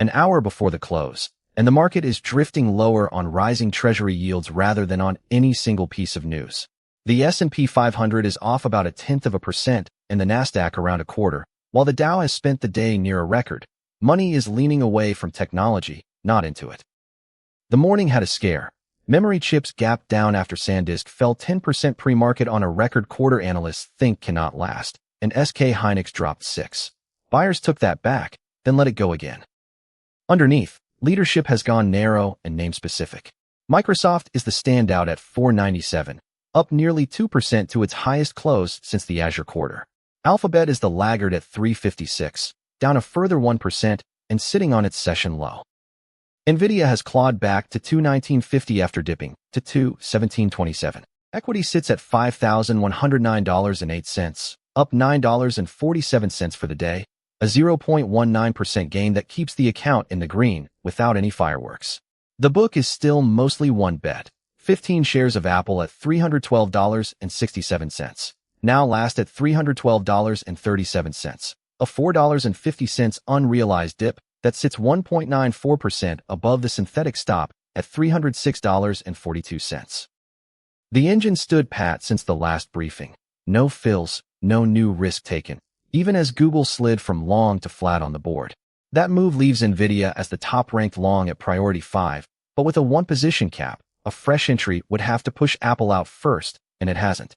an hour before the close, and the market is drifting lower on rising Treasury yields rather than on any single piece of news. The S&P 500 is off about 0.1% and the Nasdaq around 0.25%, while the Dow has spent the day near a record. Money is leaning away from technology, not into it. The morning had a scare. Memory chips gapped down after SanDisk fell 10% pre-market on a record quarter analysts think cannot last, and SK Hynix dropped 6%. Buyers took that back, then let it go again. Underneath, leadership has gone narrow and name-specific. Microsoft is the standout at $497, up nearly 2% to its highest close since the Azure quarter. Alphabet is the laggard at $356, down a further 1% and sitting on its session low. Nvidia has clawed back to $219.50 after dipping to $217.27. Equity sits at $5,109.08, up $9.47 for the day, a 0.19% gain that keeps the account in the green without any fireworks. The book is still mostly one bet. 15 shares of Apple at $312.67. Now last at $312.37, a $4.50 unrealized dip that sits 1.94% above the synthetic stop at $306.42. The engine stood pat since the last briefing. No fills, no new risk taken, even as Google slid from long to flat on the board. That move leaves Nvidia as the top-ranked long at priority 5, but with a one-position cap, a fresh entry would have to push Apple out first, and it hasn't.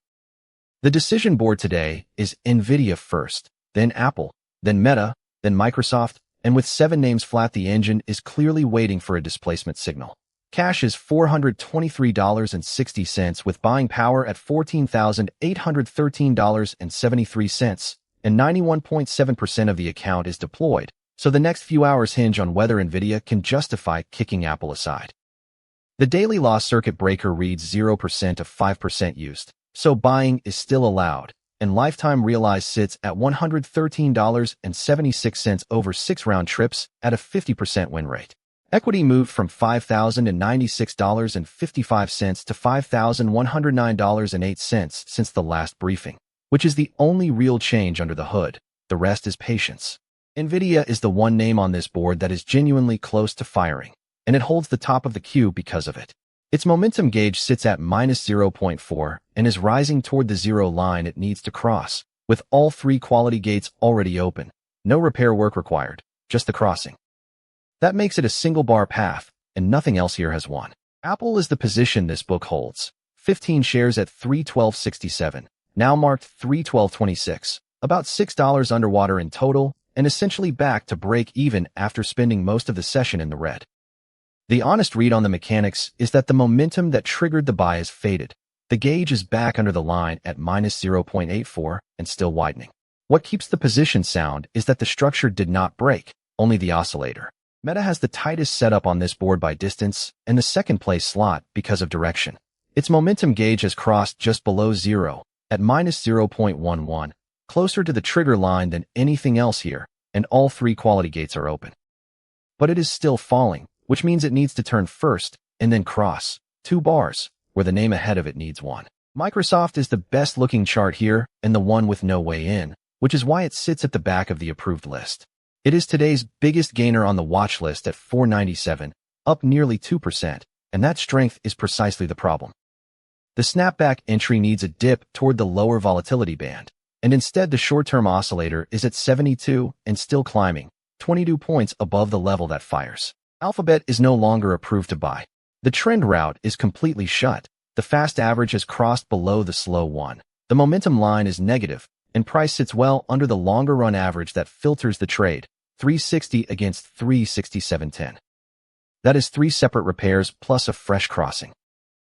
The decision board today is Nvidia first, then Apple, then Meta, then Microsoft, and with 7 names flat, the engine is clearly waiting for a displacement signal. Cash is $423.60 with buying power at $14,813.73, and 91.7% of the account is deployed, so the next few hours hinge on whether Nvidia can justify kicking Apple aside. The daily loss circuit breaker reads 0% of 5% used, so buying is still allowed, and lifetime realized sits at $113.76 over 6 round trips at a 50% win rate. Equity moved from $5,096.55 to $5,109.08 since the last briefing, which is the only real change under the hood. The rest is patience. Nvidia is the one name on this board that is genuinely close to firing, and it holds the top of the queue because of it. Its momentum gauge sits at -0.4 and is rising toward the zero line it needs to cross, with all 3 quality gates already open. No repair work required, just the crossing. That makes it a single-bar path, and nothing else here has won. Apple is the position this book holds. 15 shares at $312.67, now marked $312.26, about $6 underwater in total, and essentially back to break even after spending most of the session in the red. The honest read on the mechanics is that the momentum that triggered the buy is faded. The gauge is back under the line at -0.84 and still widening. What keeps the position sound is that the structure did not break, only the oscillator. Meta has the tightest setup on this board by distance and the second-place slot because of direction. Its momentum gauge has crossed just below zero at -0.11, closer to the trigger line than anything else here, and all 3 quality gates are open. But it is still falling, which means it needs to turn first and then cross 2 bars, where the name ahead of it needs 1. Microsoft is the best-looking chart here and the one with no way in, which is why it sits at the back of the approved list. It is today's biggest gainer on the watch list at $497, up nearly 2%, and that strength is precisely the problem. The snapback entry needs a dip toward the lower volatility band, and instead the short-term oscillator is at 72 and still climbing, 22 points above the level that fires. Alphabet is no longer approved to buy. The trend route is completely shut. The fast average has crossed below the slow one. The momentum line is negative, and price sits well under the longer run average that filters the trade, 360 against 367.10. That is 3 separate repairs plus a fresh crossing.